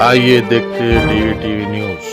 आइए देखते हैं डीवीटीवी न्यूज।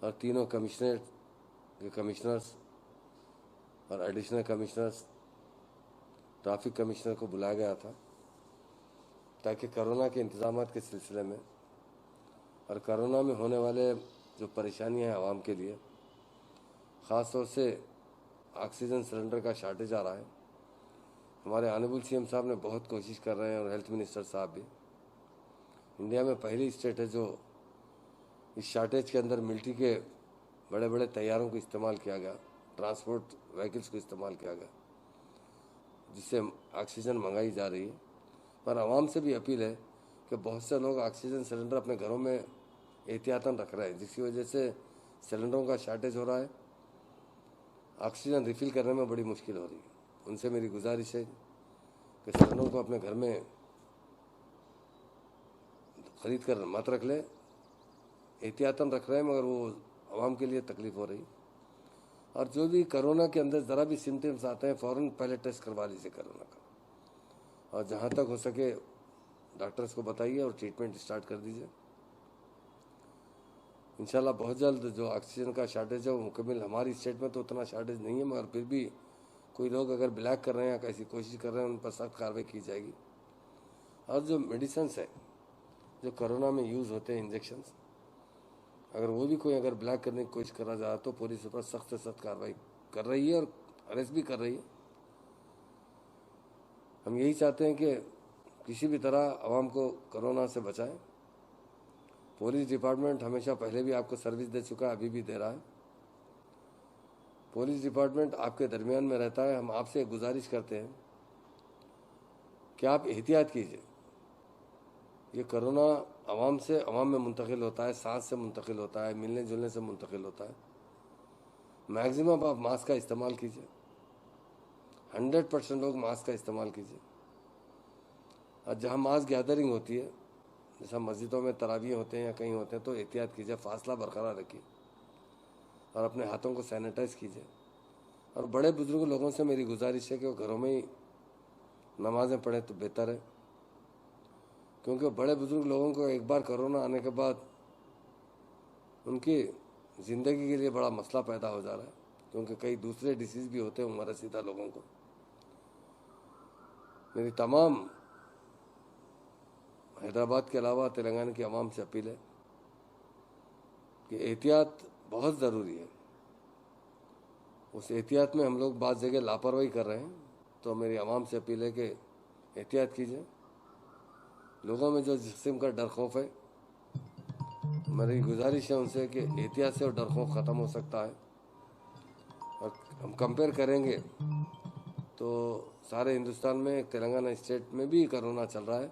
और तीनों कमिश्नर्स और एडिशनल कमिश्नर्स ट्रैफिक कमिश्नर को बुलाया गया था ताकि कोरोना के इंतजाम के सिलसिले में और कोरोना में होने वाले जो परेशानियां हैं आवाम के लिए, ख़ास तौर से ऑक्सीजन सिलेंडर का शॉर्टेज आ रहा है। हमारे ऑनरेबल सीएम साहब ने बहुत कोशिश कर रहे हैं और हेल्थ मिनिस्टर साहब भी। इंडिया में पहली स्टेट है जो इस शॉर्टेज के अंदर मिलिट्री के बड़े बड़े तैयारों को इस्तेमाल किया गया, ट्रांसपोर्ट व्हीकल्स को इस्तेमाल किया गया, जिससे ऑक्सीजन मंगाई जा रही है। पर आवाम से भी अपील है कि बहुत से लोग ऑक्सीजन सिलेंडर अपने घरों में एहतियातन रख रहे हैं, जिसकी वजह से सिलेंडरों का शॉर्टेज हो रहा है, ऑक्सीजन रिफ़िल करने में बड़ी मुश्किल हो रही है। उनसे मेरी गुजारिश है कि सिलेंडरों को अपने घर में ख़रीद कर मत रख ले। एहतियातन रख रहे हैं मगर वो आवाम के लिए तकलीफ़ हो रही। और जो भी कोरोना के अंदर ज़रा भी सिम्टम्स आते हैं फ़ौरन पहले टेस्ट करवा लीजिए कोरोना का, और जहाँ तक हो सके डॉक्टर्स को बताइए और ट्रीटमेंट स्टार्ट कर दीजिए। इंशाल्लाह बहुत जल्द जो ऑक्सीजन का शॉर्टेज है वो मुकम्मल। हमारी स्टेट में तो उतना शॉर्टेज नहीं है, मगर फिर भी कोई लोग अगर ब्लैक कर रहे हैं या कैसी कोशिश कर रहे हैं उन पर सख्त कार्रवाई की जाएगी। और जो मेडिसन्स है जो कोरोना में यूज़ होते हैं इंजेक्शंस, अगर वो भी कोई अगर ब्लैक करने की कोशिश करा जाए तो पुलिस पर सख्त से सख्त कार्रवाई कर रही है और अरेस्ट भी कर रही है। हम यही चाहते हैं कि किसी भी तरह आवाम को कोरोना से बचाएं। पुलिस डिपार्टमेंट हमेशा पहले भी आपको सर्विस दे चुका है, अभी भी दे रहा है। पुलिस डिपार्टमेंट आपके दरमियान में रहता है। हम आपसे गुजारिश करते हैं कि आप एहतियात कीजिए। ये कोरोना आवाम में मुंतकिल होता है, सांस से मुंतकिल होता है, मिलने जुलने से मुंतकिल होता है। मैक्सिमम आप मास्क का इस्तेमाल कीजिए, 100% लोग मास्क का इस्तेमाल कीजिए। और जहाँ मास गैदरिंग होती है, जैसा मस्जिदों में तरावियाँ होते हैं या कहीं होते हैं, तो एहतियात कीजिए, फासला बरकरार रखिए और अपने हाथों को सैनिटाइज कीजिए। और बड़े बुजुर्ग लोगों से मेरी गुजारिश है कि वो घरों में ही नमाज़ें पढ़ें तो बेहतर है, क्योंकि बड़े बुजुर्ग लोगों को एक बार कोरोना आने के बाद उनकी ज़िंदगी के लिए बड़ा मसला पैदा हो जा रहा है, क्योंकि कई दूसरे डिसीज़ भी होते हैं उम्र रसीदा लोगों को। मेरी तमाम हैदराबाद के अलावा तेलंगाना की आवाम से अपील है कि एहतियात बहुत ज़रूरी है। उस एहतियात में हम लोग बाज़ जगह लापरवाही कर रहे हैं, तो मेरी आवाम से अपील है कि एहतियात कीजिए। लोगों में जो जिस्म का डर खौफ है, मेरी गुजारिश है उनसे कि एहतियात से और डर खौफ ख़त्म हो सकता है। और हम कंपेयर करेंगे तो सारे हिंदुस्तान में तेलंगाना स्टेट में भी कोरोना चल रहा है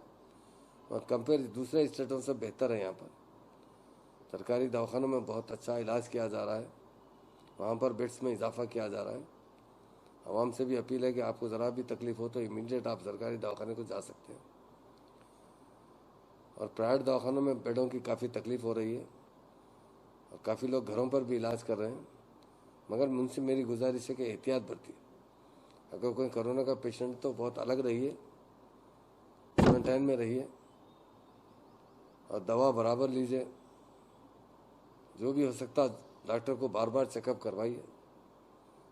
और कंपेयर दूसरे स्टेटों से बेहतर है। यहाँ पर सरकारी दवाखानों में बहुत अच्छा इलाज किया जा रहा है, वहाँ पर बेड्स में इजाफा किया जा रहा है। आवाम से भी अपील है कि आपको ज़रा भी तकलीफ हो तो इमीडिएट आप सरकारी दवाखाने को जा सकते हैं। और प्राइवेट दवाखानों में बेडों की काफ़ी तकलीफ हो रही है और काफ़ी लोग घरों पर भी इलाज कर रहे हैं, मगर मुझसे मेरी गुजारिश है कि एहतियात बरतिए। अगर कोई कोरोना का पेशेंट तो बहुत अलग रहिए, क्वारंटाइन में रहिए और दवा बराबर लीजिए। जो भी हो सकता डॉक्टर को बार बार चेकअप करवाइए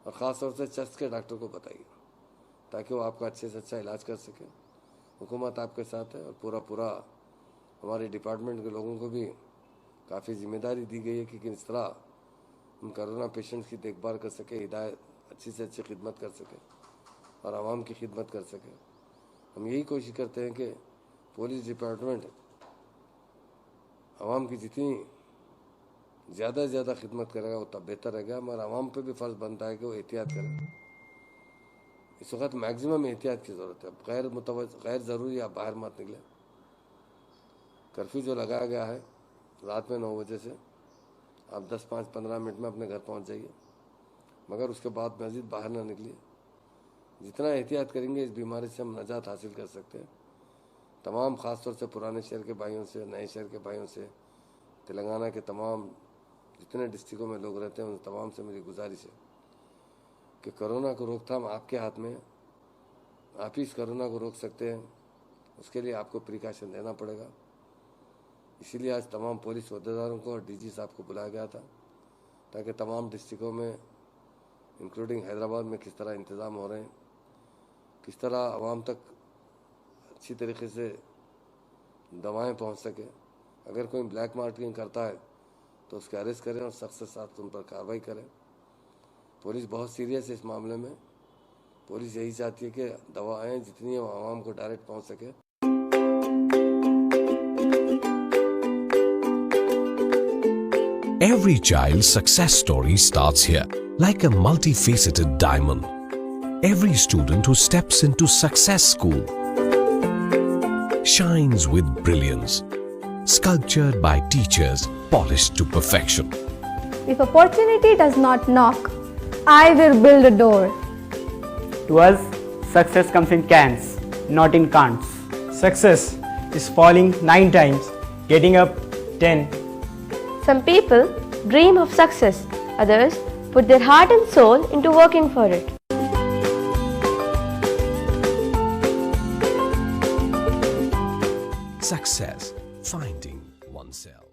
और ख़ास तौर से चेस्ट के डॉक्टर को बताइए ताकि वो आपका अच्छे से अच्छा इलाज कर सके। हुकूमत आपके साथ है और पूरा हमारे डिपार्टमेंट के लोगों को भी काफ़ी जिम्मेदारी दी गई है कि किस तरह हम कोरोना पेशेंट्स की देखभाल कर सके, हिदायत अच्छी से अच्छी खिदमत कर सके और आवाम की खिदमत कर सके। हम यही कोशिश करते हैं कि पुलिस डिपार्टमेंट आवाम की जितनी ज़्यादा से ज़्यादा खिदमत करेगा उतना बेहतर रहेगा। मगर आवाम पे भी फ़र्ज़ बनता है कि वो एहतियात करें। इस वक्त मैक्सिमम एहतियात की ज़रूरत है। गैर ज़रूरी आप बाहर मत निकले। कर्फ्यू जो लगाया गया है रात में 9 बजे से आप 10-5-15 मिनट में अपने घर पहुंच जाइए, मगर उसके बाद मस्जिद बाहर ना निकलिए। जितना एहतियात करेंगे इस बीमारी से हम नजात हासिल कर सकते हैं। तमाम ख़ास तौर से पुराने शहर के भाइयों से, नए शहर के भाइयों से, तेलंगाना के तमाम जितने डिस्ट्रिक्टों में लोग रहते हैं उन तमाम से मेरी गुजारिश है कि कोरोना को रोकथाम आपके हाथ में है। आप ही इस कोरोना को रोक सकते हैं, उसके लिए आपको प्रिकॉशन देना पड़ेगा। इसीलिए आज तमाम पुलिस अहदेदारों को और डीजी साहब को बुलाया गया था ताकि तमाम डिस्ट्रिक्टों में इंक्लूडिंग हैदराबाद में किस तरह इंतज़ाम हो रहे हैं, किस तरह आवाम तक अच्छी तरीके से दवाएं पहुंच सके। अगर कोई ब्लैक मार्केटिंग करता है तो उसके अरेस्ट करें और सख्त से सख्त उन पर कार्रवाई करें। पुलिस बहुत सीरियस है इस मामले में। पुलिस यही चाहती है कि दवाएं जितनी है वो आवाम को डायरेक्ट पहुंच सके। Every child's success story starts here, like a multifaceted diamond. Every student who steps into Success School shines with brilliance, sculptured by teachers polished to perfection. If opportunity does not knock, I will build a door. To us, success comes in cans, not in can'ts. Success is falling 9 times, getting up 10. Some people dream of success, others put their heart and soul into working for it. Success, finding oneself.